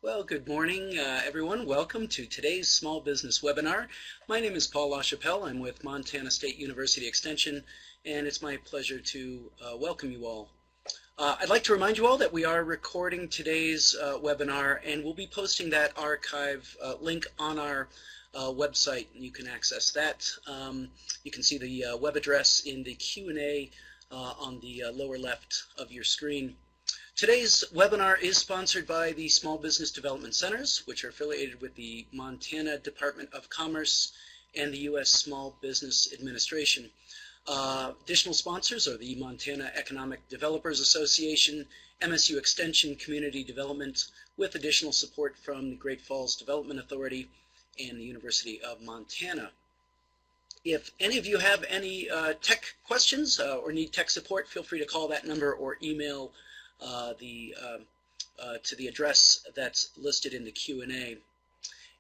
Well, good morning, everyone. Welcome to today's small business webinar. My name is Paul LaChapelle. I'm with Montana State University Extension, and it's my pleasure to welcome you all. I'd like to remind you all that we are recording today's webinar, and we'll be posting that archive link on our website. You can access that. You can see the web address in the Q&A on the lower left of your screen. Today's webinar is sponsored by the Small Business Development Centers, which are affiliated with the Montana Department of Commerce and the U.S. Small Business Administration. Additional sponsors are the Montana Economic Developers Association, MSU Extension Community Development, with additional support from the Great Falls Development Authority and the University of Montana. If any of you have any tech questions or need tech support, feel free to call that number or email to the address that's listed in the Q&A.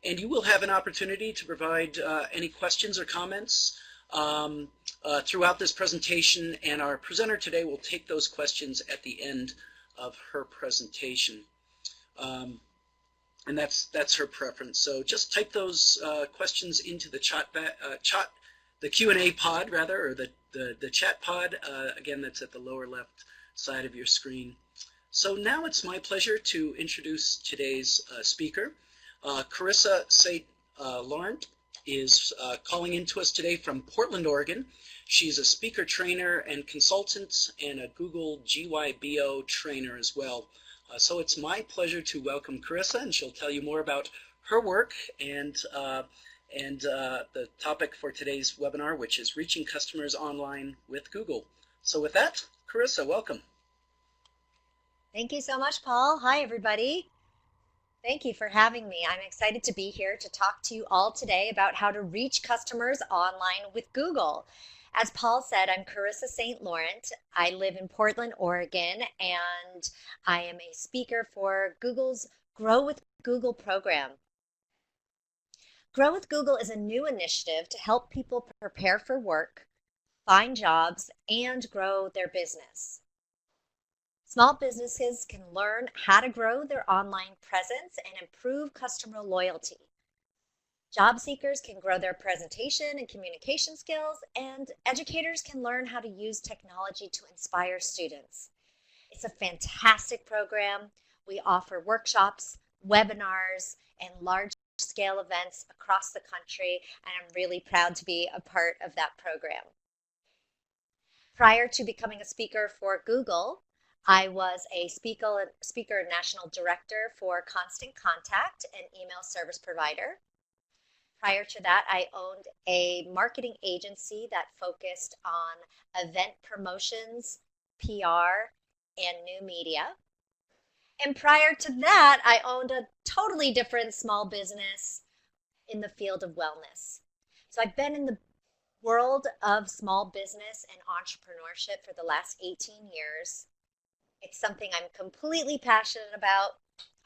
And you will have an opportunity to provide any questions or comments throughout this presentation, and our presenter today will take those questions at the end of her presentation. And that's her preference. So just type those questions into the the Q&A pod rather, or the chat pod. Again, that's at the lower left side of your screen. So now it's my pleasure to introduce today's speaker. Carissa St. Laurent is calling in to us today from Portland, Oregon. She's a speaker trainer and consultant and a Google GYBO trainer as well. So it's my pleasure to welcome Carissa, and she'll tell you more about her work and the topic for today's webinar, which is reaching customers online with Google. So with that, Carissa, welcome. Thank you so much, Paul. Hi, everybody. Thank you for having me. I'm excited to be here to talk to you all today about how to reach customers online with Google. As Paul said, I'm Carissa St. Laurent. I live in Portland, Oregon, and I am a speaker for Google's Grow with Google program. Grow with Google is a new initiative to help people prepare for work, find jobs, and grow their business. Small businesses can learn how to grow their online presence and improve customer loyalty. Job seekers can grow their presentation and communication skills, and educators can learn how to use technology to inspire students. It's a fantastic program. We offer workshops, webinars, and large-scale events across the country, and I'm really proud to be a part of that program. Prior to becoming a speaker for Google, I was a speaker and national director for Constant Contact, an email service provider. Prior to that, I owned a marketing agency that focused on event promotions, PR, and new media. And prior to that, I owned a totally different small business in the field of wellness. So I've been in the world of small business and entrepreneurship for the last 18 years. It's something I'm completely passionate about.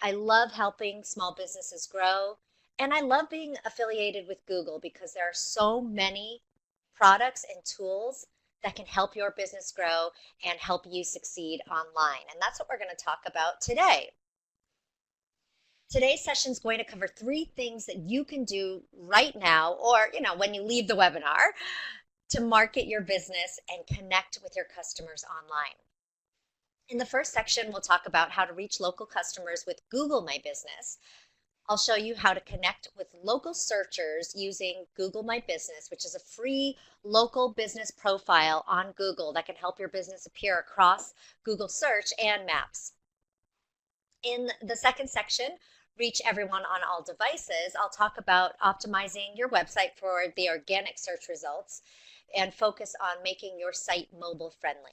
I love helping small businesses grow, and I love being affiliated with Google because there are so many products and tools that can help your business grow and help you succeed online. And that's what we're going to talk about today. Today's session is going to cover 3 things that you can do right now, or when you leave the webinar, to market your business and connect with your customers online. In the first section, we'll talk about how to reach local customers with Google My Business. I'll show you how to connect with local searchers using Google My Business, which is a free local business profile on Google that can help your business appear across Google Search and Maps. In the second section, Reach Everyone on All Devices, I'll talk about optimizing your website for the organic search results and focus on making your site mobile friendly.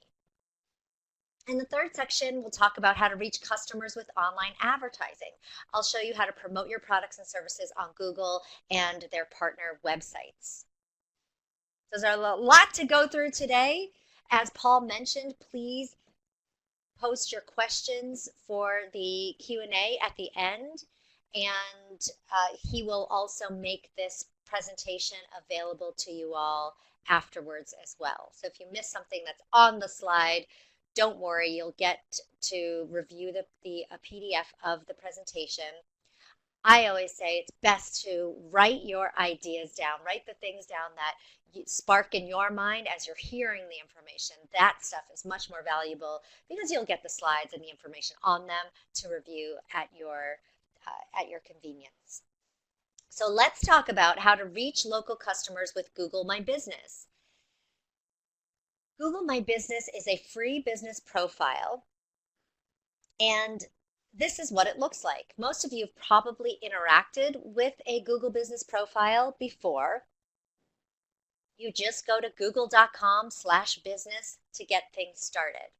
In the third section, we'll talk about how to reach customers with online advertising. I'll show you how to promote your products and services on Google and their partner websites. So there's a lot to go through today. As Paul mentioned, please post your questions for the Q&A at the end, and he will also make this presentation available to you all afterwards as well. So if you miss something that's on the slide, don't worry, you'll get to review a PDF of the presentation I always say it's best to write your ideas down, write the things down that spark in your mind as you're hearing the information. That stuff is much more valuable because you'll get the slides and the information on them to review at your convenience. So let's talk about how to reach local customers with Google My Business. Google My Business is a free business profile, and this is what it looks like. Most of you have probably interacted with a Google Business profile before. You just go to google.com/business to get things started.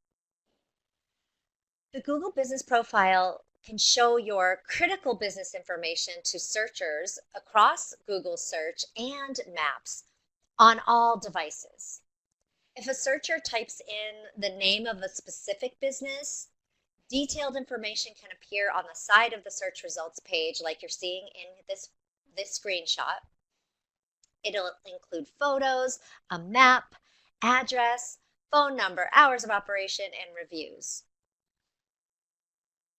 The Google Business profile can show your critical business information to searchers across Google Search and Maps on all devices. If a searcher types in the name of a specific business, detailed information can appear on the side of the search results page like you're seeing in this screenshot. It'll include photos, a map, address, phone number, hours of operation, and reviews.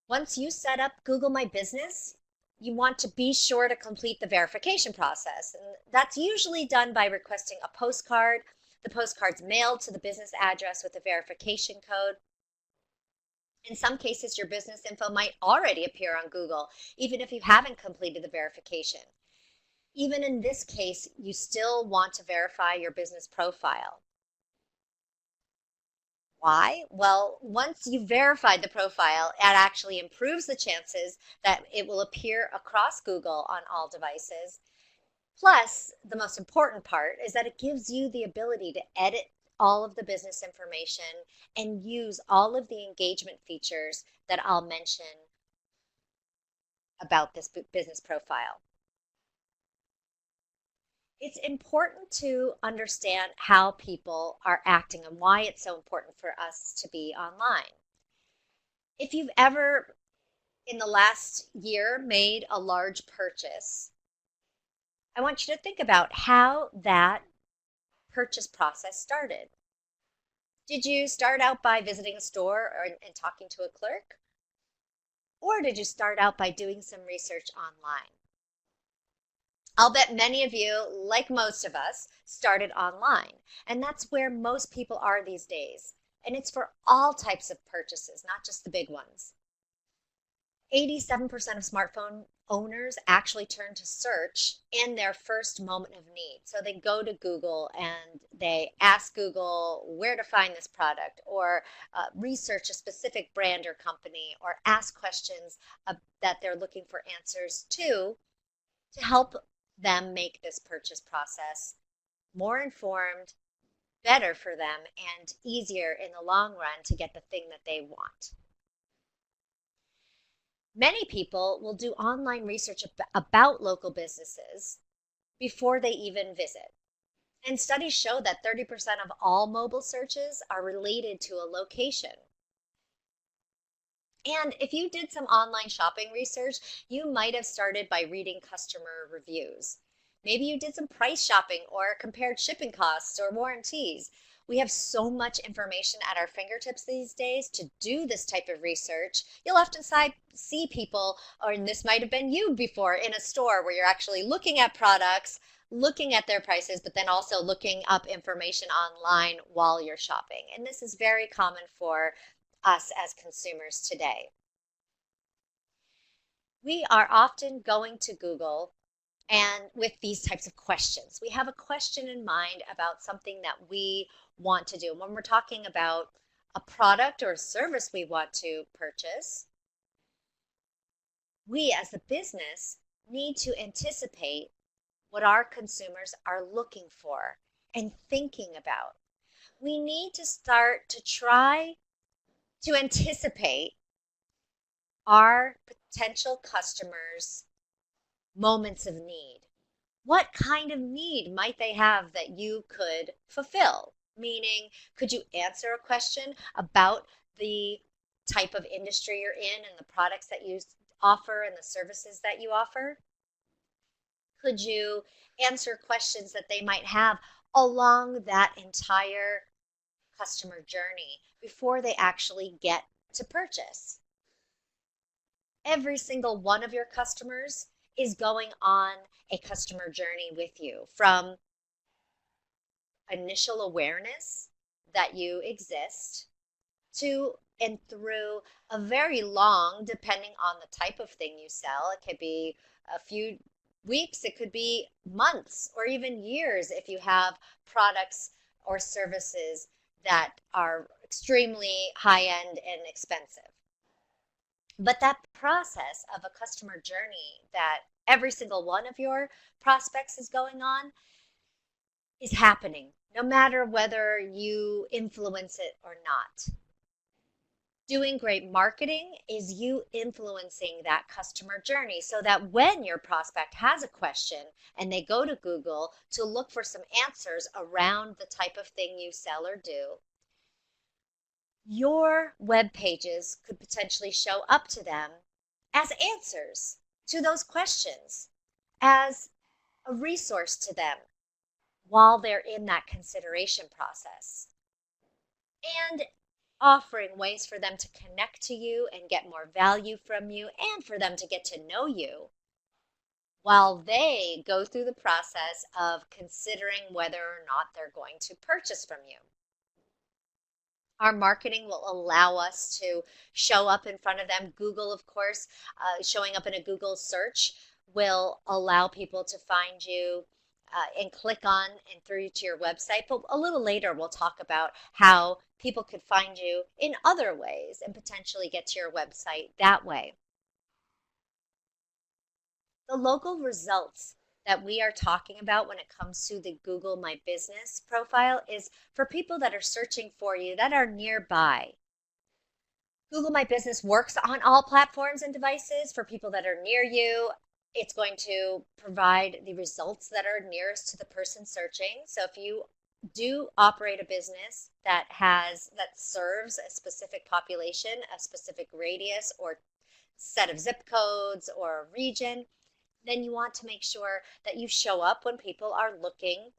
Once you set up Google My Business, you want to be sure to complete the verification process. And that's usually done by requesting a postcard. The postcard's mailed to the business address with a verification code. In some cases, your business info might already appear on Google, even if you haven't completed the verification. Even in this case, you still want to verify your business profile. Why? Well, once you've verified the profile, it actually improves the chances that it will appear across Google on all devices. Plus, the most important part is that it gives you the ability to edit all of the business information and use all of the engagement features that I'll mention about this business profile. It's important to understand how people are acting and why it's so important for us to be online. If you've ever, in the last year, made a large purchase, I want you to think about how that purchase process started. Did you start out by visiting a store and talking to a clerk? Or did you start out by doing some research online? I'll bet many of you, like most of us, started online. And that's where most people are these days. And it's for all types of purchases, not just the big ones. 87% of smartphone owners actually turn to search in their first moment of need. So they go to Google and they ask Google where to find this product, or research a specific brand or company, or ask questions that they're looking for answers to help them make this purchase process more informed, better for them, and easier in the long run to get the thing that they want. Many people will do online research about local businesses before they even visit. And studies show that 30% of all mobile searches are related to a location. And if you did some online shopping research, you might have started by reading customer reviews. Maybe you did some price shopping or compared shipping costs or warranties. We have so much information at our fingertips these days to do this type of research. You'll often see people, or this might have been you before, in a store where you're actually looking at products, looking at their prices, but then also looking up information online while you're shopping. And this is very common for us as consumers today. We are often going to Google and with these types of questions. We have a question in mind about something that we want to do. When we're talking about a product or a service we want to purchase, we as a business need to anticipate what our consumers are looking for and thinking about. We need to start to try to anticipate our potential customers' moments of need. What kind of need might they have that you could fulfill? Meaning, could you answer a question about the type of industry you're in and the products that you offer and the services that you offer? Could you answer questions that they might have along that entire customer journey before they actually get to purchase? Every single one of your customers is going on a customer journey with you from initial awareness that you exist to and through a very long, depending on the type of thing you sell. It could be a few weeks, it could be months, or even years if you have products or services that are extremely high end and expensive. But that process of a customer journey that every single one of your prospects is going on is happening, no matter whether you influence it or not. Doing great marketing is you influencing that customer journey so that when your prospect has a question and they go to Google to look for some answers around the type of thing you sell or do, your web pages could potentially show up to them as answers to those questions, as a resource to them while they're in that consideration process, and offering ways for them to connect to you and get more value from you, and for them to get to know you while they go through the process of considering whether or not they're going to purchase from you. Our marketing will allow us to show up in front of them. Google, of course, showing up in a Google search will allow people to find you and click on and through to your website. But a little later, we'll talk about how people could find you in other ways and potentially get to your website that way. The local results that we are talking about when it comes to the Google My Business profile is for people that are searching for you that are nearby. Google My Business works on all platforms and devices. For people that are near you, it's going to provide the results that are nearest to the person searching. So if you do operate a business that serves a specific population, a specific radius or set of zip codes or a region, then you want to make sure that you show up when people are looking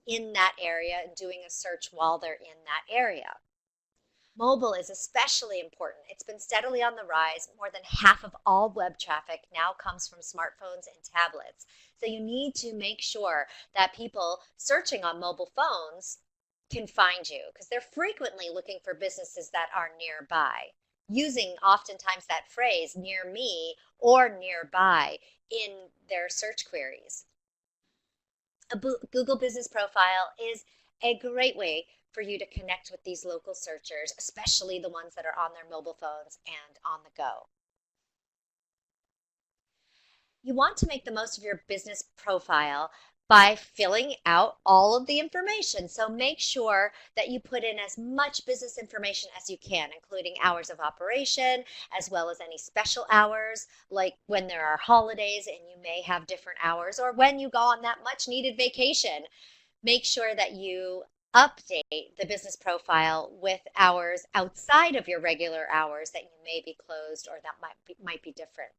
in that area and doing a search while they're in that area. Mobile is especially important. It's been steadily on the rise. More than half of all web traffic now comes from smartphones and tablets. So you need to make sure that people searching on mobile phones can find you, because they're frequently looking for businesses that are nearby, using oftentimes that phrase near me or nearby in their search queries. A Google Business Profile is a great way for you to connect with these local searchers, especially the ones that are on their mobile phones and on the go. You want to make the most of your business profile by filling out all of the information. So make sure that you put in as much business information as you can, including hours of operation, as well as any special hours, like when there are holidays and you may have different hours, or when you go on that much needed vacation. Make sure that you update the business profile with hours outside of your regular hours that you may be closed or that might be different.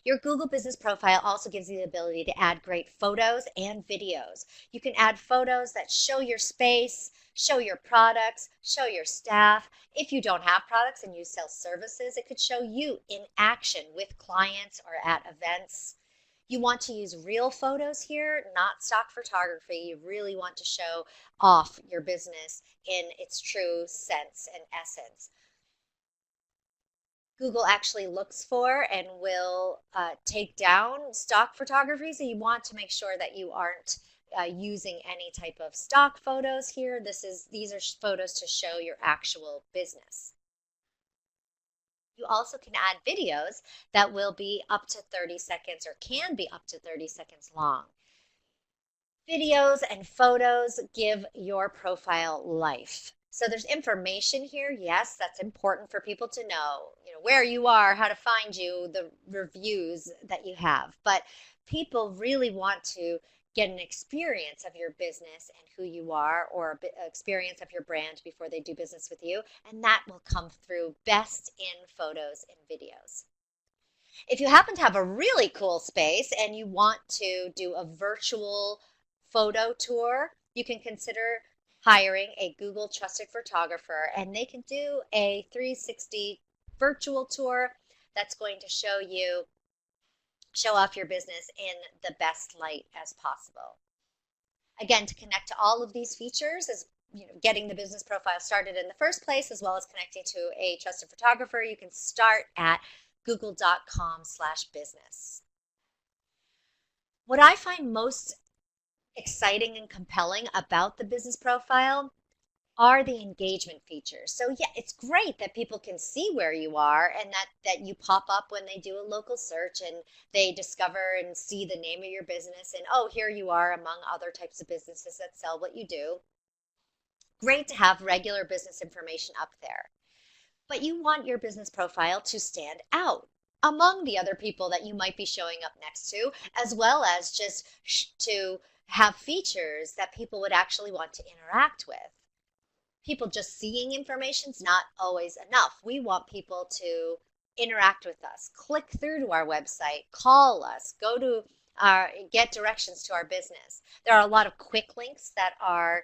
Your Google Business Profile also gives you the ability to add great photos and videos. You can add photos that show your space, show your products, show your staff. If you don't have products and you sell services, it could show you in action with clients or at events. You want to use real photos here, not stock photography. You really want to show off your business in its true sense and essence. Google actually looks for and will take down stock photography, so you want to make sure that you aren't using any type of stock photos here. These are photos to show your actual business. You also can add videos that will be up to 30 seconds or can be up to 30 seconds long. Videos and photos give your profile life. So there's information here. Yes, that's important for people to know, where you are, how to find you, the reviews that you have. But people really want to get an experience of your business and who you are, or experience of your brand before they do business with you. And that will come through best in photos and videos. If you happen to have a really cool space and you want to do a virtual photo tour, you can consider hiring a Google trusted photographer, and they can do a 360 virtual tour that's going to show you show off your business in the best light as possible. Again, to connect to all of these features is getting the business profile started in the first place, as well as connecting to a trusted photographer. You can start at google.com/business. What I find most exciting and compelling about the business profile are the engagement features. So yeah, it's great that people can see where you are and that you pop up when they do a local search and they discover and see the name of your business and, oh, here you are among other types of businesses that sell what you do. Great to have regular business information up there. But you want your business profile to stand out among the other people that you might be showing up next to, as well as just to have features that people would actually want to interact with. People just seeing information is not always enough. We want people to interact with us, click through to our website, call us, go to get directions to our business. There are a lot of quick links that are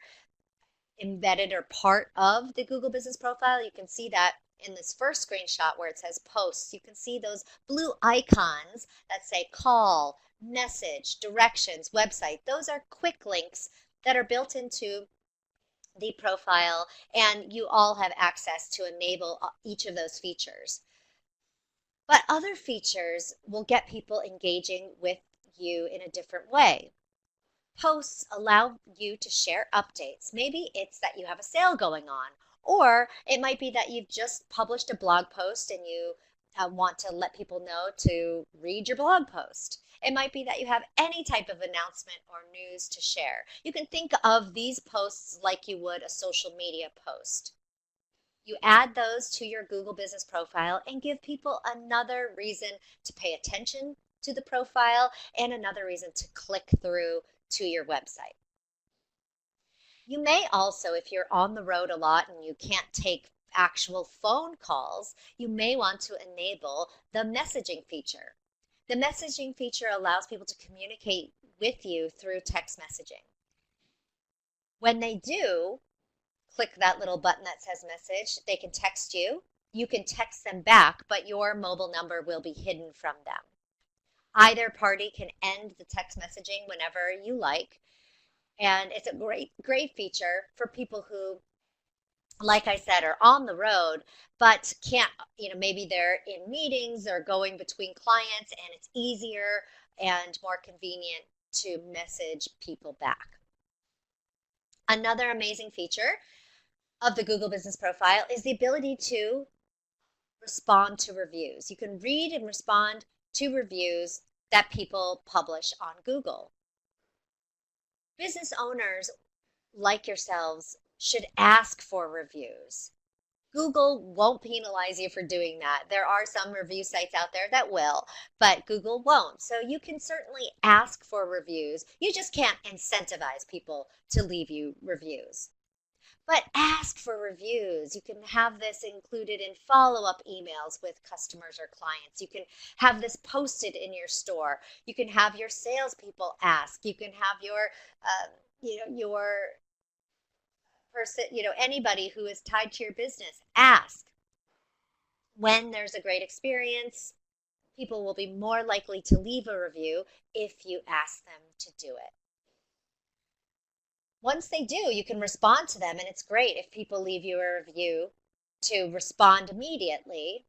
embedded or part of the Google Business Profile. You can see that in this first screenshot where it says posts. You can see those blue icons that say call, message, directions, website. Those are quick links that are built into the profile, and you all have access to enable each of those features. But other features will get people engaging with you in a different way. Posts allow you to share updates. Maybe it's that you have a sale going on, or it might be that you've just published a blog post and you want to let people know to read your blog post. It might be that you have any type of announcement or news to share. You can think of these posts like you would a social media post. You add those to your Google Business Profile and give people another reason to pay attention to the profile and another reason to click through to your website. You may also, if you're on the road a lot and you can't take actual phone calls, you may want to enable the messaging feature. The messaging feature allows people to communicate with you through text messaging. When they do, click that little button that says message, they can text you. You can text them back, but your mobile number will be hidden from them. Either party can end the text messaging whenever you like, and it's a great feature for people who, like I said, are on the road, but can't, maybe they're in meetings or going between clients, and it's easier and more convenient to message people back. Another amazing feature of the Google Business Profile is the ability to respond to reviews. You can read and respond to reviews that people publish on Google. Business owners like yourselves should ask for reviews. Google won't penalize you for doing that. There are some review sites out there that will, but Google won't. So you can certainly ask for reviews. You just can't incentivize people to leave you reviews. But ask for reviews. You can have this included in follow-up emails with customers or clients. You can have this posted in your store. You can have your salespeople ask. You can have your person, anybody who is tied to your business, ask. When there's a great experience, people will be more likely to leave a review if you ask them to do it. Once they do, you can respond to them, and it's great if people leave you a review to respond immediately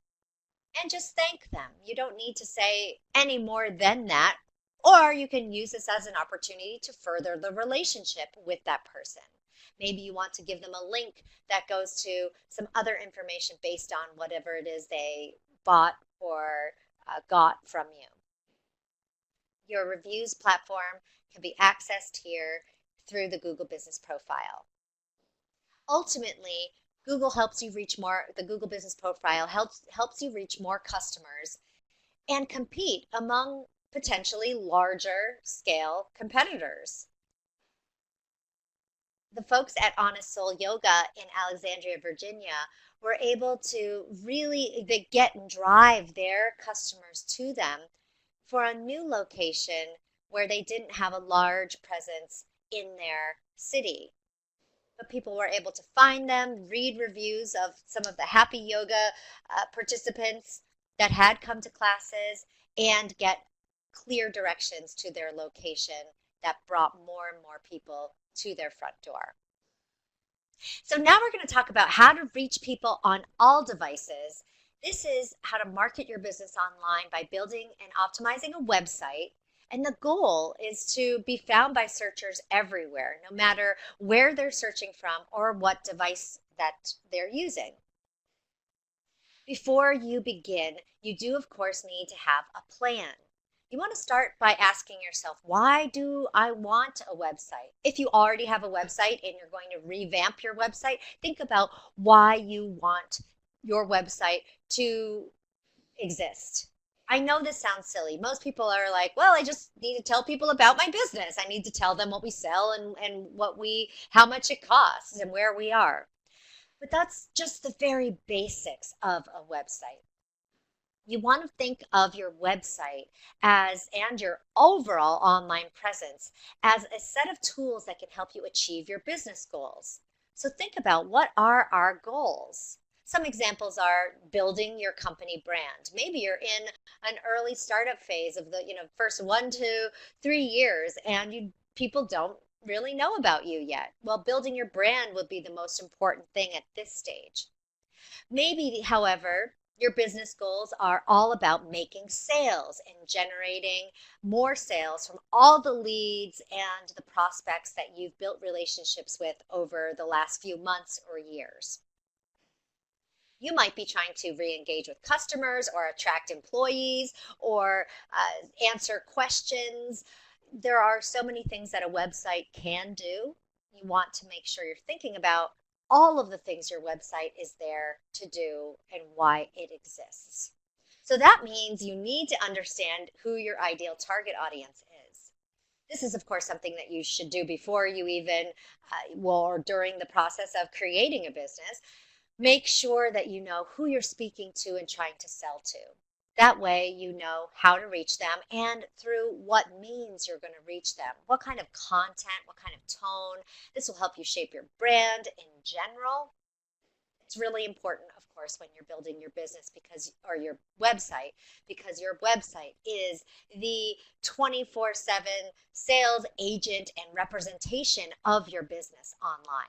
and just thank them. You don't need to say any more than that, or you can use this as an opportunity to further the relationship with that person. Maybe you want to give them a link that goes to some other information based on whatever it is they bought or got from you. Your reviews platform can be accessed here through the Google Business Profile. Ultimately, Google helps you reach more, the Google Business Profile helps you reach more customers and compete among potentially larger scale competitors. The folks at Honest Soul Yoga in Alexandria, Virginia were able to really get and drive their customers to them for a new location where they didn't have a large presence in their city. But people were able to find them, read reviews of some of the happy yoga participants that had come to classes, and get clear directions to their location that brought more and more people to their front door. So now we're going to talk about how to reach people on all devices. This is how to market your business online by building and optimizing a website. And the goal is to be found by searchers everywhere, no matter where they're searching from or what device that they're using. Before you begin, you do, of course, need to have a plan. You want to start by asking yourself, why do I want a website? If you already have a website and you're going to revamp your website, think about why you want your website to exist. I know this sounds silly. Most people are like, well, I just need to tell people about my business. I need to tell them what we sell and how much it costs and where we are. But that's just the very basics of a website. You want to think of your website and your overall online presence as a set of tools that can help you achieve your business goals. So think about, what are our goals? Some examples are building your company brand. Maybe you're in an early startup phase of the first 1 to 3 years and people don't really know about you yet. Well, building your brand would be the most important thing at this stage. Maybe, however, your business goals are all about making sales and generating more sales from all the leads and the prospects that you've built relationships with over the last few months or years. You might be trying to re-engage with customers or attract employees or answer questions. There are so many things that a website can do. You want to make sure you're thinking about all of the things your website is there to do and why it exists. So that means you need to understand who your ideal target audience is. This is, of course, something that you should do before you even, or during the process of creating a business. Make sure that you know who you're speaking to and trying to sell to. That way you know how to reach them and through what means you're going to reach them. What kind of content, what kind of tone. This will help you shape your brand in general. It's really important, of course, when you're building your business or your website, because your website is the 24/7 sales agent and representation of your business online.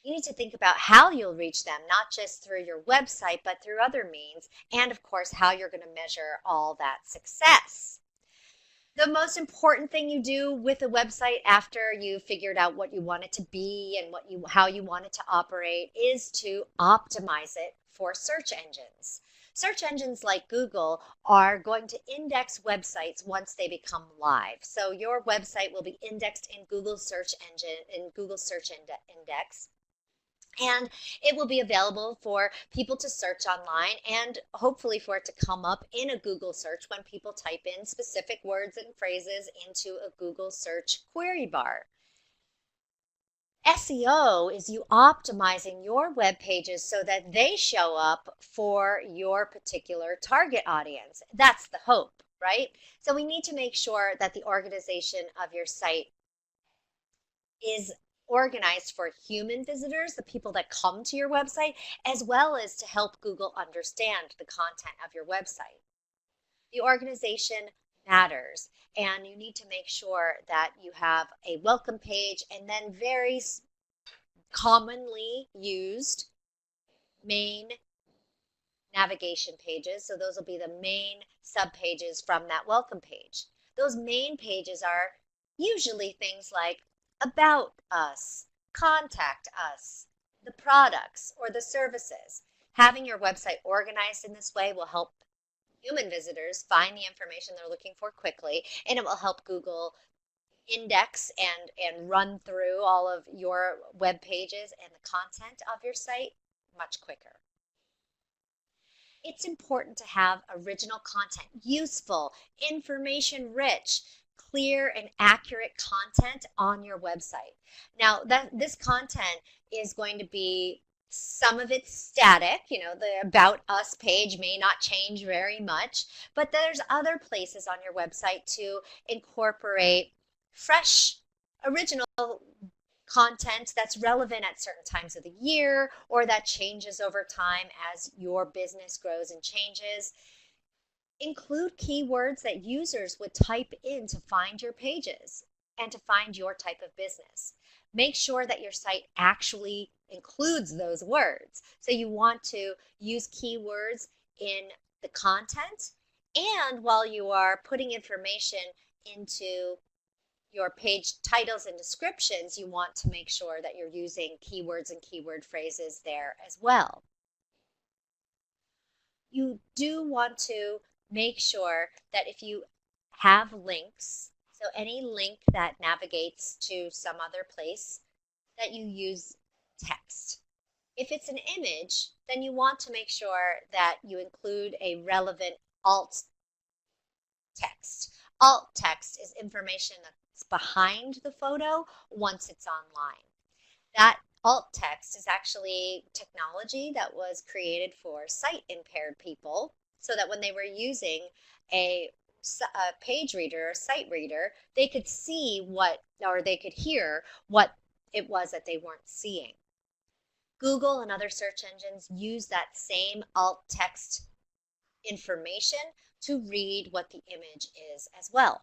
You need to think about how you'll reach them, not just through your website, but through other means, and of course, how you're going to measure all that success. The most important thing you do with a website after you've figured out what you want it to be and how you want it to operate is to optimize it for search engines. Search engines like Google are going to index websites once they become live. So your website will be indexed in Google Search Index. And it will be available for people to search online and hopefully for it to come up in a Google search when people type in specific words and phrases into a Google search query bar. SEO is you optimizing your web pages so that they show up for your particular target audience. That's the hope, right? So we need to make sure that the organization of your site is organized for human visitors, the people that come to your website, as well as to help Google understand the content of your website. The organization matters, and you need to make sure that you have a welcome page and then very commonly used main navigation pages. So those will be the main subpages from that welcome page. Those main pages are usually things like about us, contact us, the products or the services. Having your website organized in this way will help human visitors find the information they're looking for quickly, and it will help Google index and run through all of your web pages and the content of your site much quicker. It's important to have original content, useful, information-rich, clear and accurate content on your website. Now, this content is going to be, some of it's static, the About Us page may not change very much, but there's other places on your website to incorporate fresh, original content that's relevant at certain times of the year or that changes over time as your business grows and changes. Include keywords that users would type in to find your pages and to find your type of business. Make sure that your site actually includes those words. So you want to use keywords in the content, and while you are putting information into your page titles and descriptions, you want to make sure that you're using keywords and keyword phrases there as well. You do want to make sure that if you have links, so any link that navigates to some other place, that you use text. If it's an image, then you want to make sure that you include a relevant alt text. Alt text is information that's behind the photo once it's online. That alt text is actually technology that was created for sight impaired people so that when they were using a page reader or sight reader, they could see what, or they could hear what it was that they weren't seeing. Google and other search engines use that same alt text information to read what the image is as well.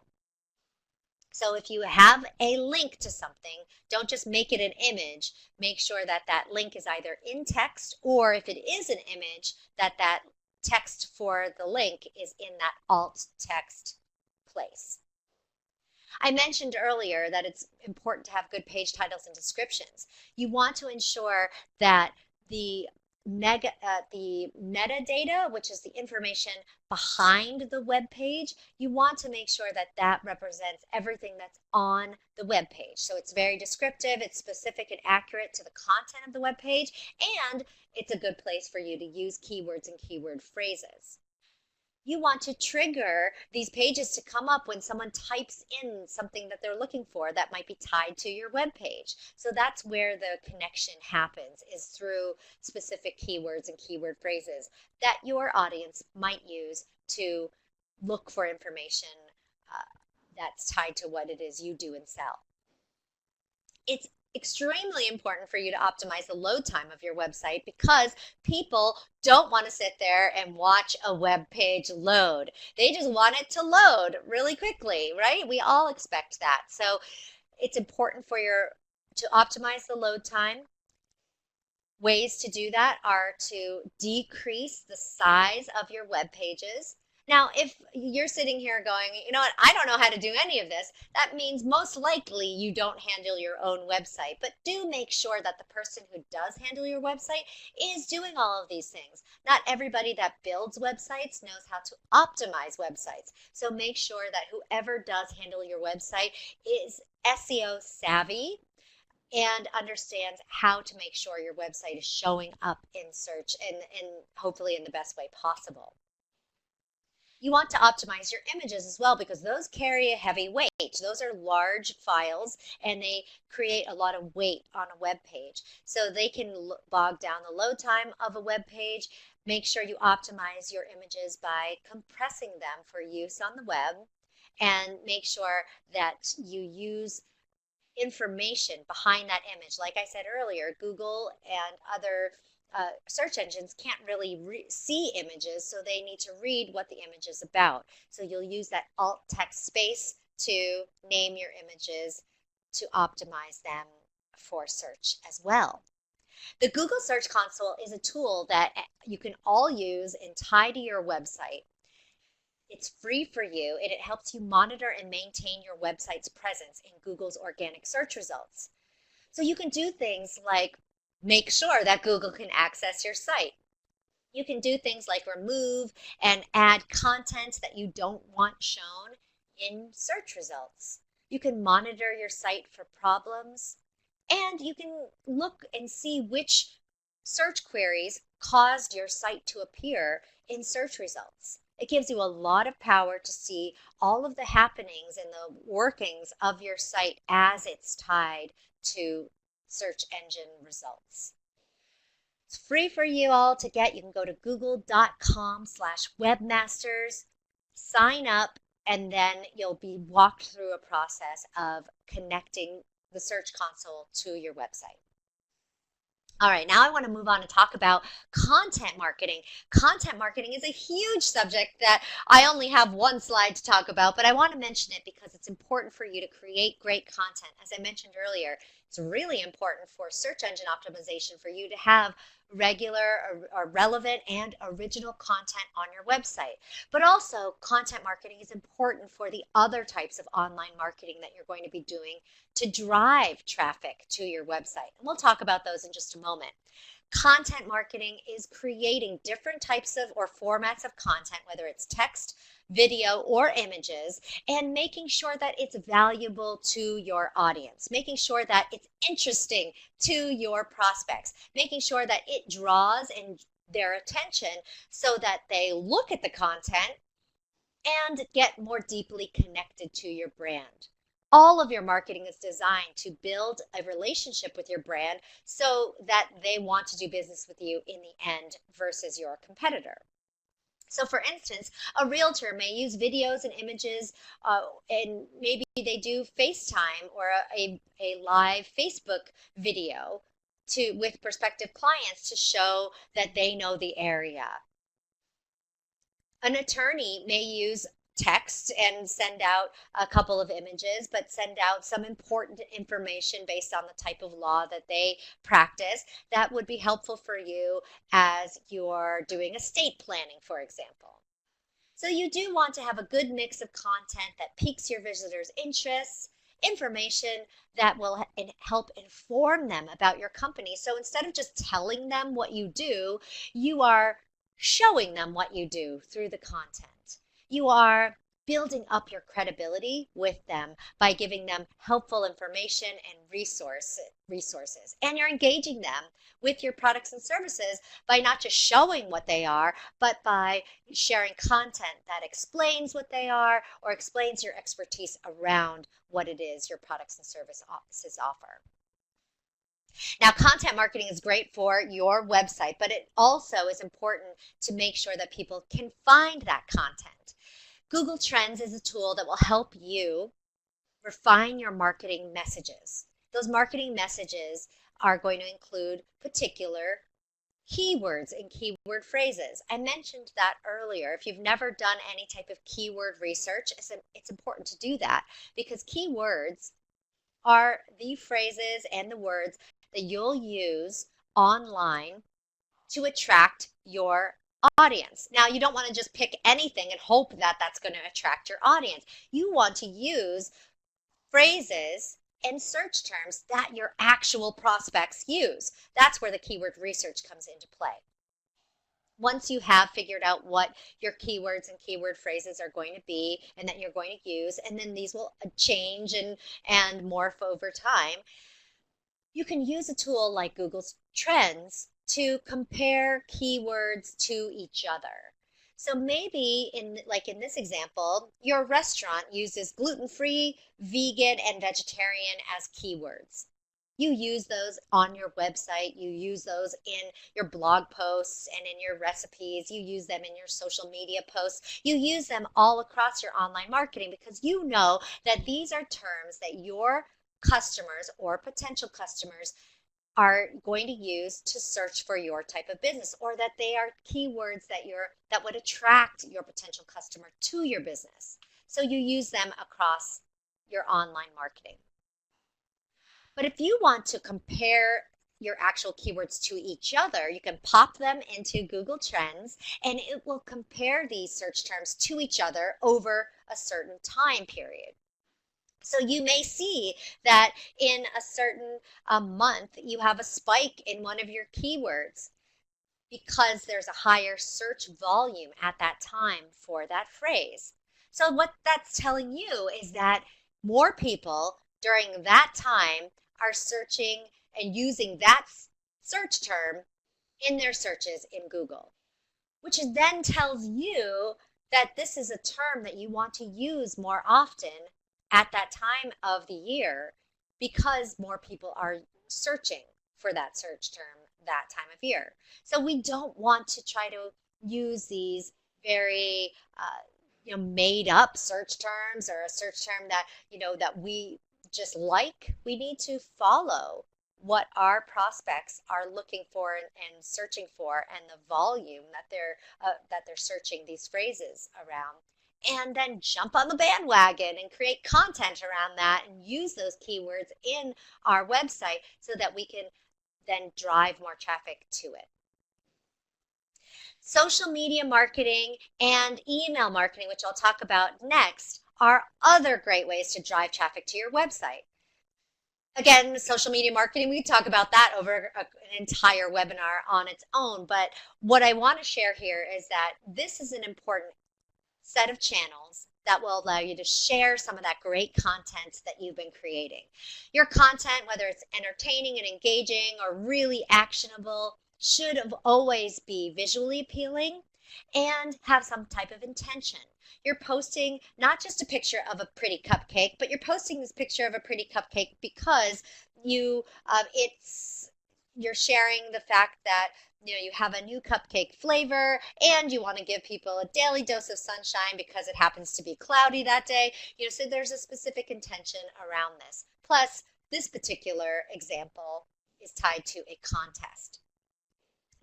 So if you have a link to something, don't just make it an image. Make sure that that link is either in text, or if it is an image, that that text for the link is in that alt text place. I mentioned earlier that it's important to have good page titles and descriptions. You want to ensure that the metadata, which is the information behind the web page, you want to make sure that that represents everything that's on the web page. So it's very descriptive, it's specific and accurate to the content of the web page, and it's a good place for you to use keywords and keyword phrases. You want to trigger these pages to come up when someone types in something that they're looking for that might be tied to your web page. So that's where the connection happens, is through specific keywords and keyword phrases that your audience might use to look for information that's tied to what it is you do and sell. It's extremely important for you to optimize the load time of your website because people don't want to sit there and watch a web page load. They just want it to load really quickly, right? We all expect that. So it's important for to optimize the load time. Ways to do that are to decrease the size of your web pages. Now, if you're sitting here going, you know what, I don't know how to do any of this, that means most likely you don't handle your own website. But do make sure that the person who does handle your website is doing all of these things. Not everybody that builds websites knows how to optimize websites. So make sure that whoever does handle your website is SEO savvy and understands how to make sure your website is showing up in search and hopefully in the best way possible. You want to optimize your images as well because those carry a heavy weight. Those are large files and they create a lot of weight on a web page. So they can bog down the load time of a web page. Make sure you optimize your images by compressing them for use on the web, and make sure that you use information behind that image. Like I said earlier, Google and other search engines can't really see images, so they need to read what the image is about. So you'll use that alt text space to name your images to optimize them for search as well. The Google Search Console is a tool that you can all use and tie to your website. It's free for you, and it helps you monitor and maintain your website's presence in Google's organic search results. So you can do things like make sure that Google can access your site. You can do things like remove and add content that you don't want shown in search results. You can monitor your site for problems, and you can look and see which search queries caused your site to appear in search results. It gives you a lot of power to see all of the happenings and the workings of your site as it's tied to search engine results. It's free for you all to get. You can go to google.com/webmasters, sign up, and then you'll be walked through a process of connecting the Search Console to your website. All right, now I want to move on and talk about content marketing. Content marketing is a huge subject that I only have one slide to talk about, but I want to mention it because it's important for you to create great content. As I mentioned earlier, it's really important for search engine optimization for you to have regular or relevant and original content on your website. But also, content marketing is important for the other types of online marketing that you're going to be doing to drive traffic to your website. And we'll talk about those in just a moment. Content marketing is creating different types of or formats of content, whether it's text, video, or images, and making sure that it's valuable to your audience, making sure that it's interesting to your prospects, making sure that it draws in their attention so that they look at the content and get more deeply connected to your brand. All of your marketing is designed to build a relationship with your brand so that they want to do business with you in the end versus your competitor. So for instance, a realtor may use videos and images, and maybe they do FaceTime or a live Facebook video with prospective clients to show that they know the area. An attorney may use text and send out a couple of images, but send out some important information based on the type of law that they practice that would be helpful for you as you're doing estate planning, for example. So you do want to have a good mix of content that piques your visitors' interests, information that will help inform them about your company. So instead of just telling them what you do, you are showing them what you do through the content. You are building up your credibility with them by giving them helpful information and resources. And you're engaging them with your products and services by not just showing what they are, but by sharing content that explains what they are or explains your expertise around what it is your products and services offer. Now, content marketing is great for your website, but it also is important to make sure that people can find that content. Google Trends is a tool that will help you refine your marketing messages. Those marketing messages are going to include particular keywords and keyword phrases. I mentioned that earlier. If you've never done any type of keyword research, it's important to do that because keywords are the phrases and the words that you'll use online to attract your audience. Now, you don't want to just pick anything and hope that that's going to attract your audience. You want to use phrases and search terms that your actual prospects use. That's where the keyword research comes into play. Once you have figured out what your keywords and keyword phrases are going to be and that you're going to use, and then these will change and morph over time, you can use a tool like Google Trends to compare keywords to each other. So maybe in this example, your restaurant uses gluten-free, vegan, and vegetarian as keywords. You use those on your website, you use those in your blog posts and in your recipes, you use them in your social media posts, you use them all across your online marketing because you know that these are terms that your customers or potential customers are going to use to search for your type of business, or that they are keywords that would attract your potential customer to your business. So you use them across your online marketing. But if you want to compare your actual keywords to each other, you can pop them into Google Trends and it will compare these search terms to each other over a certain time period. So you may see that in a certain month, you have a spike in one of your keywords because there's a higher search volume at that time for that phrase. So what that's telling you is that more people during that time are searching and using that search term in their searches in Google, which then tells you that this is a term that you want to use more often at that time of the year because more people are searching for that search term that time of year. So we don't want to try to use these very made up search terms or a search term that that we just like. We need to follow what our prospects are looking for and searching for, and the volume that they're searching these phrases around, and then jump on the bandwagon and create content around that and use those keywords in our website so that we can then drive more traffic to it. Social media marketing and email marketing, which I'll talk about next, are other great ways to drive traffic to your website. Again, social media marketing, we could talk about that over an entire webinar on its own, but what I want to share here is that this is an important set of channels that will allow you to share some of that great content that you've been creating. Your content, whether it's entertaining and engaging or really actionable, should always be visually appealing and have some type of intention. You're posting not just a picture of a pretty cupcake, but you're posting this picture of a pretty cupcake because you're sharing the fact that you have a new cupcake flavor and you want to give people a daily dose of sunshine because it happens to be cloudy that day. So there's a specific intention around this. Plus, this particular example is tied to a contest.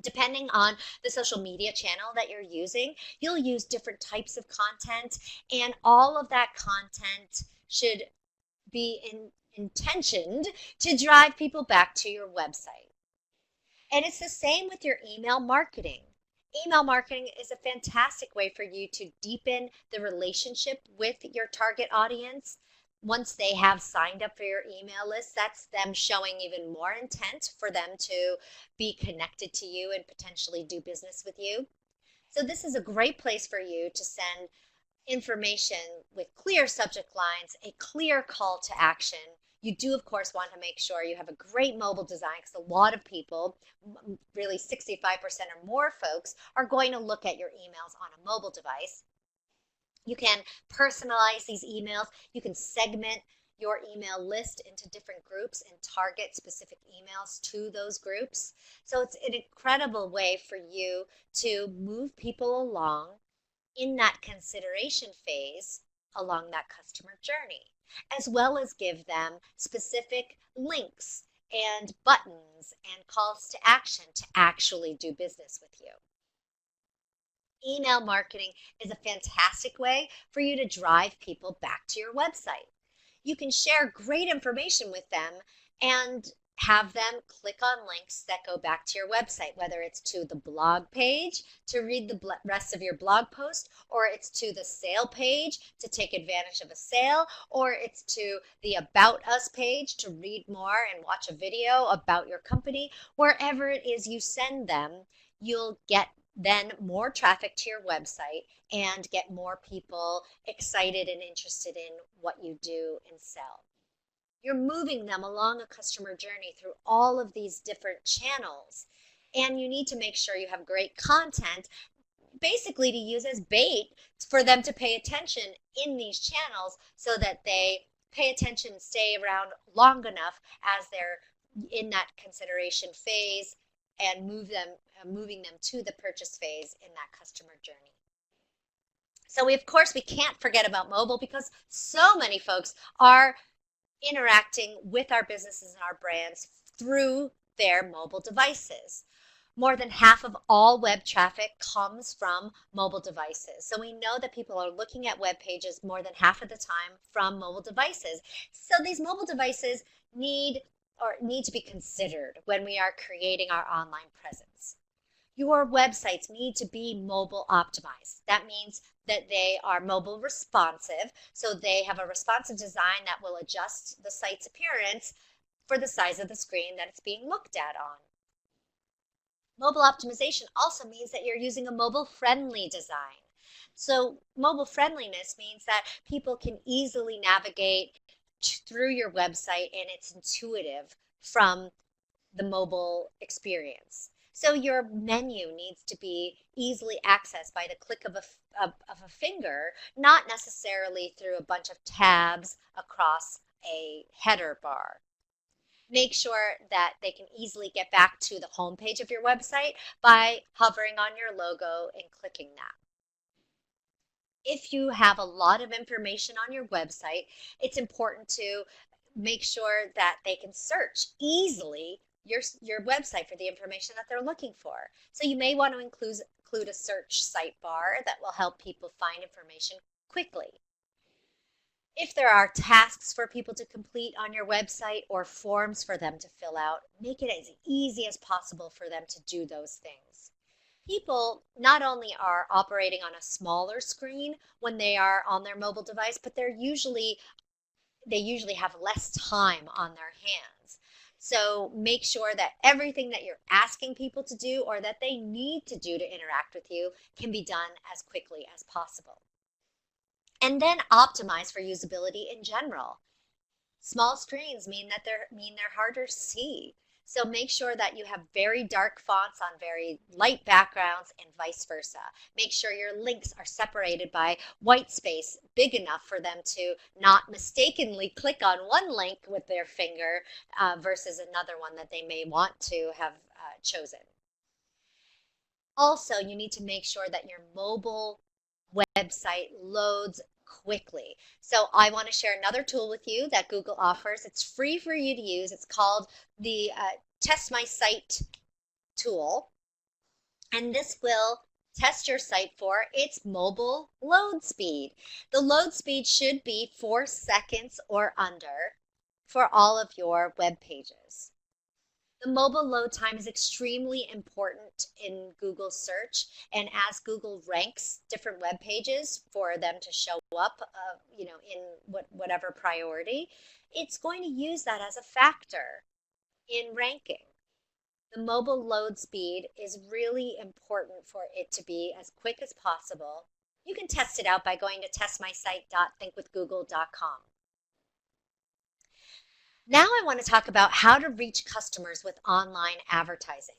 Depending on the social media channel that you're using, you'll use different types of content, and all of that content should be intentioned to drive people back to your website. And it's the same with your email marketing. Email marketing is a fantastic way for you to deepen the relationship with your target audience. Once they have signed up for your email list, that's them showing even more intent for them to be connected to you and potentially do business with you. So this is a great place for you to send information with clear subject lines, a clear call to action. You do, of course, want to make sure you have a great mobile design because a lot of people, really 65% or more folks, are going to look at your emails on a mobile device. You can personalize these emails. You can segment your email list into different groups and target specific emails to those groups. So it's an incredible way for you to move people along in that consideration phase along that customer journey, as well as give them specific links and buttons and calls to action to actually do business with you. Email marketing is a fantastic way for you to drive people back to your website. You can share great information with them and have them click on links that go back to your website, whether it's to the blog page to read the rest of your blog post, or it's to the sale page to take advantage of a sale, or it's to the About Us page to read more and watch a video about your company. Wherever it is you send them, you'll get then more traffic to your website and get more people excited and interested in what you do and sell. You're moving them along a customer journey through all of these different channels, and you need to make sure you have great content basically to use as bait for them to pay attention in these channels so that they pay attention and stay around long enough as they're in that consideration phase and moving them to the purchase phase in that customer journey. So of course we can't forget about mobile because so many folks are interacting with our businesses and our brands through their mobile devices. More than half of all web traffic comes from mobile devices. So we know that people are looking at web pages more than half of the time from mobile devices. So these mobile devices need to be considered when we are creating our online presence. Your websites need to be mobile optimized. That means that they are mobile responsive, so they have a responsive design that will adjust the site's appearance for the size of the screen that it's being looked at on. Mobile optimization also means that you're using a mobile-friendly design. So mobile friendliness means that people can easily navigate through your website and it's intuitive from the mobile experience. So your menu needs to be easily accessed by the click of a finger, not necessarily through a bunch of tabs across a header bar. Make sure that they can easily get back to the home page of your website by hovering on your logo and clicking that. If you have a lot of information on your website, it's important to make sure that they can search easily your website for the information that they're looking for. So you may want to include a search sidebar that will help people find information quickly. If there are tasks for people to complete on your website or forms for them to fill out, make it as easy as possible for them to do those things. People not only are operating on a smaller screen when they are on their mobile device, but they usually have less time on their hands. So make sure that everything that you're asking people to do or that they need to do to interact with you can be done as quickly as possible. And then optimize for usability in general. Small screens mean they're harder to see. So make sure that you have very dark fonts on very light backgrounds and vice versa. Make sure your links are separated by white space big enough for them to not mistakenly click on one link with their finger versus another one that they may want to have chosen. Also, you need to make sure that your mobile website loads quickly. So I want to share another tool with you that Google offers. It's free for you to use. It's called the Test My Site tool. And this will test your site for its mobile load speed. The load speed should be 4 seconds or under for all of your web pages. The mobile load time is extremely important in Google search, and as Google ranks different web pages for them to show up, in whatever priority, it's going to use that as a factor in ranking. The mobile load speed is really important for it to be as quick as possible. You can test it out by going to testmysite.thinkwithgoogle.com. Now I want to talk about how to reach customers with online advertising.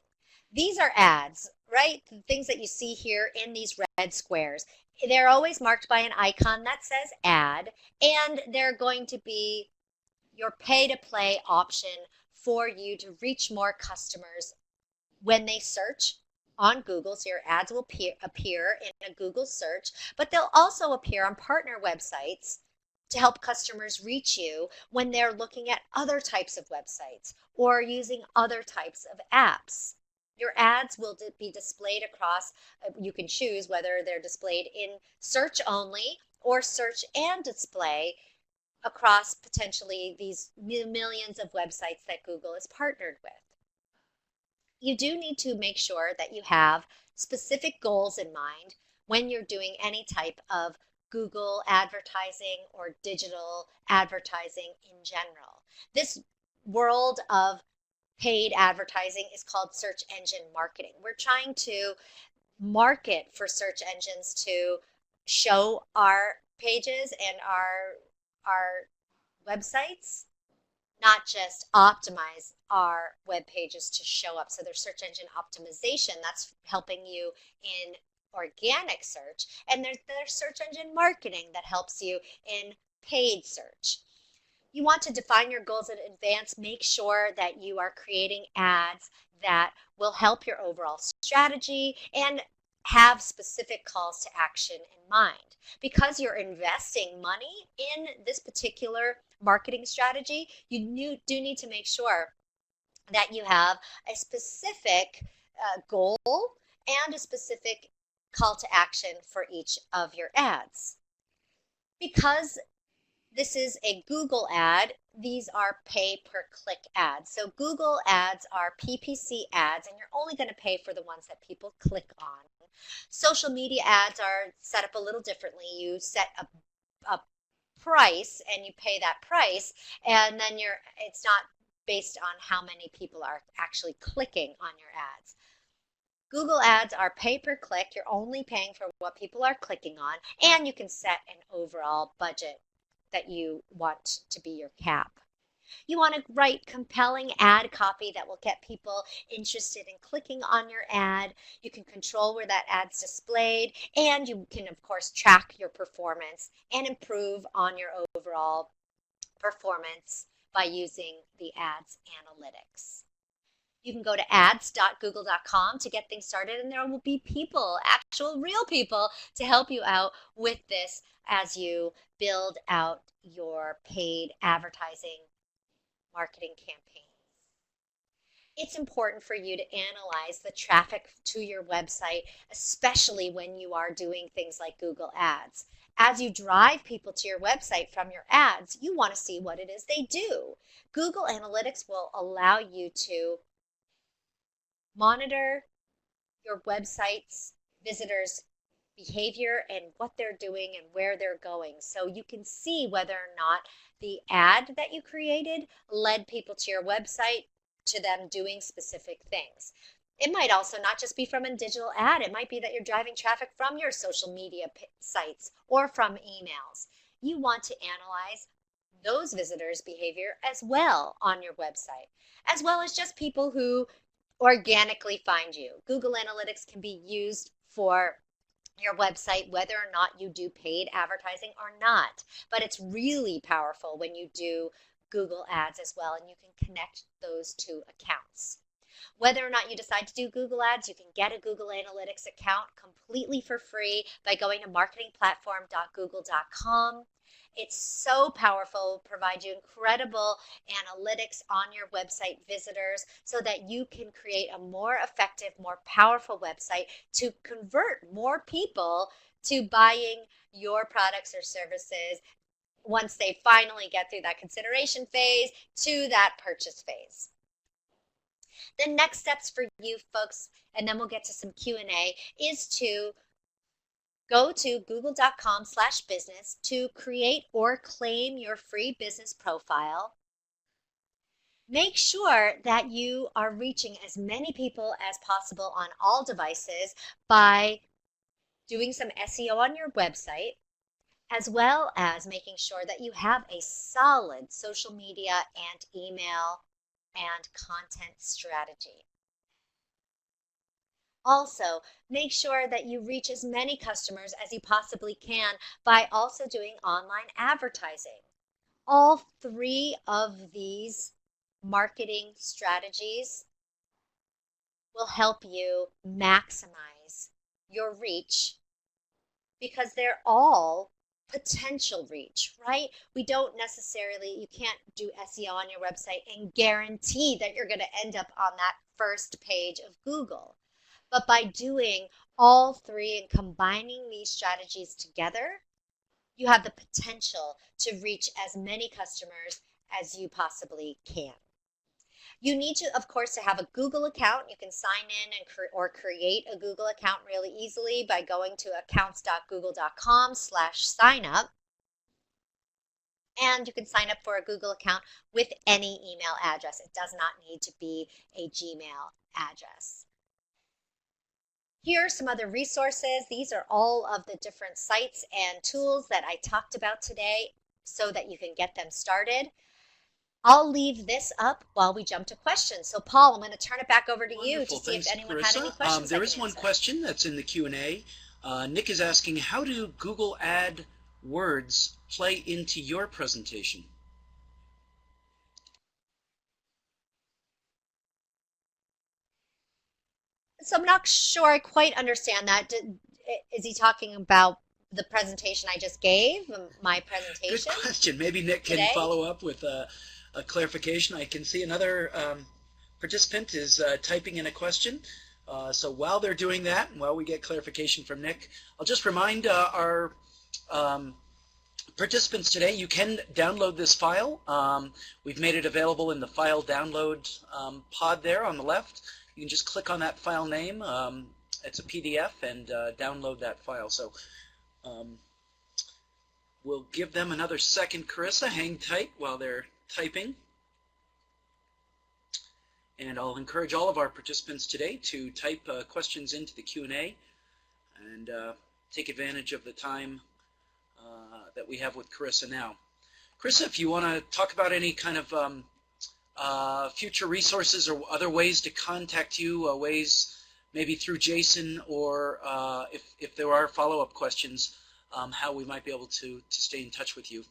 These are ads, right? The things that you see here in these red squares. They're always marked by an icon that says ad, and they're going to be your pay-to-play option for you to reach more customers when they search on Google. So your ads will appear in a Google search, but they'll also appear on partner websites to help customers reach you when they're looking at other types of websites or using other types of apps. Your ads will be displayed across, you can choose whether they're displayed in search only or search and display across potentially these millions of websites that Google is partnered with. You do need to make sure that you have specific goals in mind when you're doing any type of Google advertising or digital advertising in general. This world of paid advertising is called search engine marketing. We're trying to market for search engines to show our pages and our websites, not just optimize our web pages to show up. So there's search engine optimization that's helping you in organic search, and there's search engine marketing that helps you in paid search. You want to define your goals in advance. Make sure that you are creating ads that will help your overall strategy and have specific calls to action in mind. Because you're investing money in this particular marketing strategy, you do need to make sure that you have a specific goal and a specific call to action for each of your ads. Because this is a Google ad, these are pay-per-click ads. So Google ads are PPC ads, and you're only going to pay for the ones that people click on. Social media ads are set up a little differently. You set a price and you pay that price, and then it's not based on how many people are actually clicking on your ads. Google ads are pay-per-click. You're only paying for what people are clicking on, and you can set an overall budget that you want to be your cap. You want to write compelling ad copy that will get people interested in clicking on your ad. You can control where that ad's displayed, and you can, of course, track your performance and improve on your overall performance by using the ads analytics. You can go to ads.google.com to get things started, and there will be people, actual real people, to help you out with this as you build out your paid advertising marketing campaigns. It's important for you to analyze the traffic to your website, especially when you are doing things like Google Ads. As you drive people to your website from your ads, you want to see what it is they do. Google Analytics will allow you to monitor your website's visitors' behavior and what they're doing and where they're going. So you can see whether or not the ad that you created led people to your website, to them doing specific things. It might also not just be from a digital ad. It might be that you're driving traffic from your social media sites or from emails. You want to analyze those visitors' behavior as well on your website, as well as just people who organically find you. Google Analytics can be used for your website whether or not you do paid advertising or not. But it's really powerful when you do Google Ads as well, and you can connect those two accounts. Whether or not you decide to do Google Ads, you can get a Google Analytics account completely for free by going to marketingplatform.google.com. It's so powerful, provide you incredible analytics on your website visitors so that you can create a more effective, more powerful website to convert more people to buying your products or services once they finally get through that consideration phase to that purchase phase. The next steps for you folks, and then we'll get to some Q&A, is to go to google.com/business to create or claim your free business profile. Make sure that you are reaching as many people as possible on all devices by doing some SEO on your website, as well as making sure that you have a solid social media and email and content strategy. Also, make sure that you reach as many customers as you possibly can by also doing online advertising. All three of these marketing strategies will help you maximize your reach because they're all potential reach, right? We don't necessarily, you can't do SEO on your website and guarantee that you're going to end up on that first page of Google. But by doing all three and combining these strategies together, you have the potential to reach as many customers as you possibly can. You need to, of course, to have a Google account. You can sign in or create a Google account really easily by going to accounts.google.com/signup. And you can sign up for a Google account with any email address. It does not need to be a Gmail address. Here are some other resources. These are all of the different sites and tools that I talked about today so that you can get them started. I'll leave this up while we jump to questions. So, Paul, I'm going to turn it back over to you to see if anyone had any questions. There is one question that's in the Q&A. Nick is asking, how do Google Ad words play into your presentation? So I'm not sure I quite understand that. Is he talking about the presentation I just gave, my presentation? Good question. Maybe Nick can follow up with a clarification. I can see another participant is typing in a question. So while they're doing that, and while we get clarification from Nick, I'll just remind our participants today, you can download this file. We've made it available in the file download pod there on the left. You can just click on that file name. It's a PDF and download that file. So we'll give them another second. Carissa, hang tight while they're typing. And I'll encourage all of our participants today to type questions into the Q&A and take advantage of the time that we have with Carissa now. Carissa, if you want to talk about any kind of future resources or other ways to contact you, ways maybe through Jason, or if there are follow-up questions, how we might be able to stay in touch with you.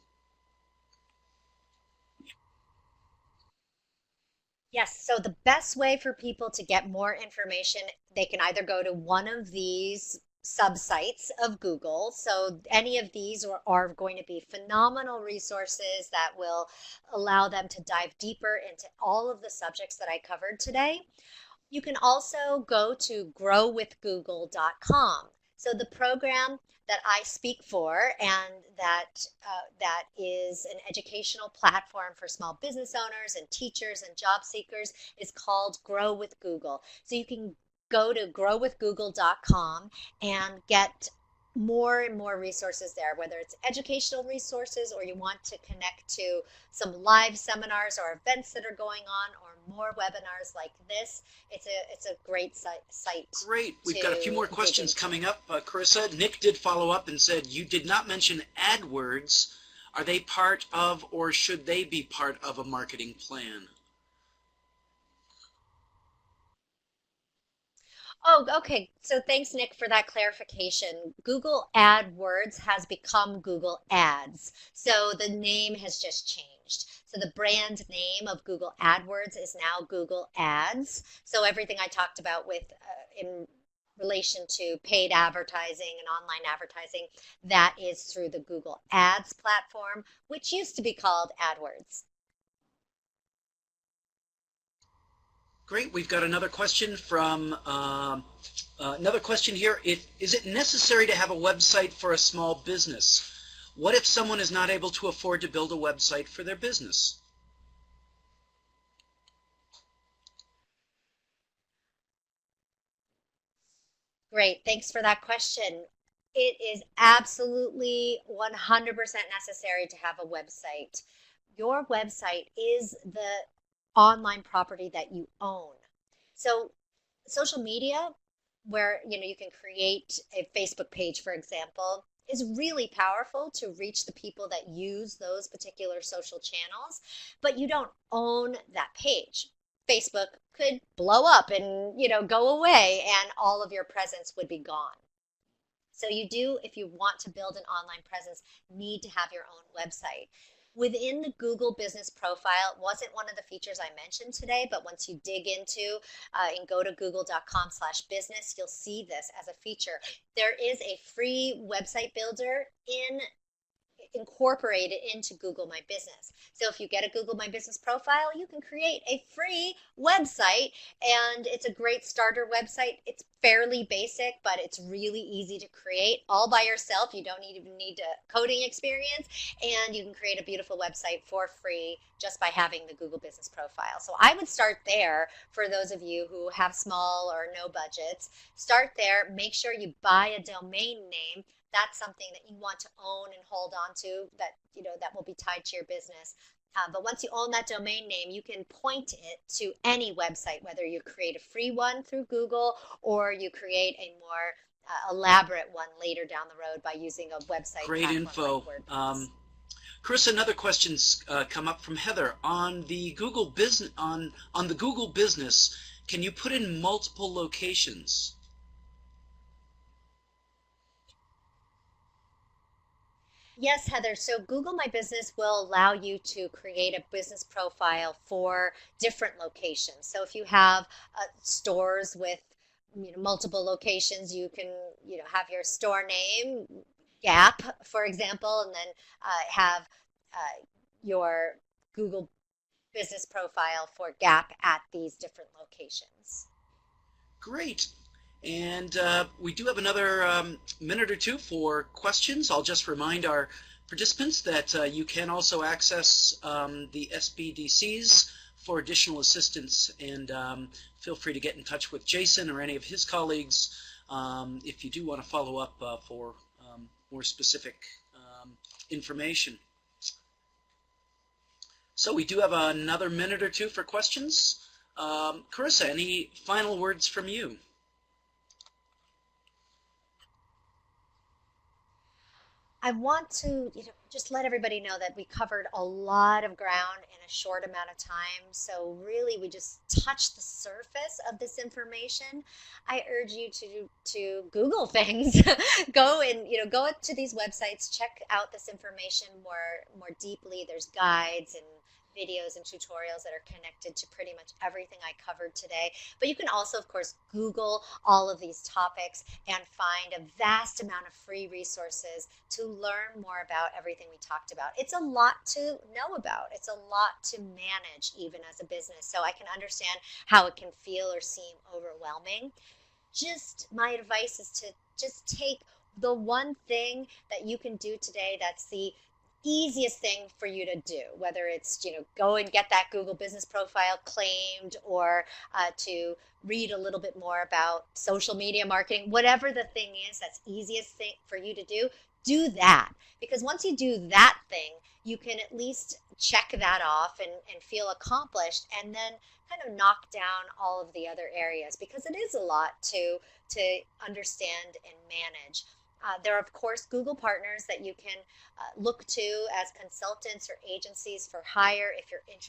Yes, so the best way for people to get more information, they can either go to one of these subsites of Google. So any of these are going to be phenomenal resources that will allow them to dive deeper into all of the subjects that I covered today. You can also go to growwithgoogle.com. So the program that I speak for, and that is an educational platform for small business owners and teachers and job seekers, is called Grow with Google. So you can go to growwithgoogle.com and get more and more resources there, whether it's educational resources or you want to connect to some live seminars or events that are going on or more webinars like this. It's a great site. Great. We've got a few more questions coming up. Carissa, Nick did follow up and said, you did not mention AdWords. Are they part of, or should they be part of, a marketing plan? Oh, okay. So thanks, Nick, for that clarification. Google AdWords has become Google Ads. So the name has just changed. So the brand name of Google AdWords is now Google Ads. So everything I talked about with in relation to paid advertising and online advertising, that is through the Google Ads platform, which used to be called AdWords. Great. We've got another question from another question here. Is it necessary to have a website for a small business? What if someone is not able to afford to build a website for their business? Great. Thanks for that question. It is absolutely 100% necessary to have a website. Your website is the online property that you own. So social media, where you can create a Facebook page, for example, is really powerful to reach the people that use those particular social channels, but you don't own that page. Facebook could blow up and go away, and all of your presence would be gone. So you do, if you want to build an online presence, need to have your own website. Within the Google Business Profile, it wasn't one of the features I mentioned today, but once you dig into and go to google.com/business, you'll see this as a feature. There is a free website builder incorporated into Google My Business. So if you get a Google My Business profile, you can create a free website, and it's a great starter website. It's fairly basic, but it's really easy to create all by yourself. You don't even need a coding experience, and you can create a beautiful website for free just by having the Google Business Profile. So I would start there for those of you who have small or no budgets. Start there. Make sure you buy a domain name. That's something that you want to own and hold on to, that will be tied to your business. But once you own that domain name, you can point it to any website, whether you create a free one through Google or you create a more elaborate one later down the road by using a website. Great info. Like Chris, another question's come up from Heather on the Google business. On the Google business, can you put in multiple locations? Yes, Heather. So Google My Business will allow you to create a business profile for different locations. So if you have stores with multiple locations, you can have your store name, Gap, for example, and then have your Google Business profile for Gap at these different locations. Great. And we do have another minute or two for questions. I'll just remind our participants that you can also access the SBDCs for additional assistance, and feel free to get in touch with Jason or any of his colleagues if you do want to follow up for more specific information. So we do have another minute or two for questions. Carissa, any final words from you? I want to just let everybody know that we covered a lot of ground in a short amount of time. So really, we just touched the surface of this information. I urge you to Google things. Go and go to these websites, check out this information more deeply. There's guides and videos and tutorials that are connected to pretty much everything I covered today. But you can also, of course, Google all of these topics and find a vast amount of free resources to learn more about everything we talked about. It's a lot to know about. It's a lot to manage even as a business. So I can understand how it can feel or seem overwhelming. Just my advice is to just take the one thing that you can do today that's the easiest thing for you to do, whether it's, go and get that Google business profile claimed, or to read a little bit more about social media marketing, whatever the thing is that's easiest thing for you to do that. Because once you do that thing, you can at least check that off and feel accomplished, and then kind of knock down all of the other areas, because it is a lot to understand and manage. There are, of course, Google partners that you can look to as consultants or agencies for hire if you're interested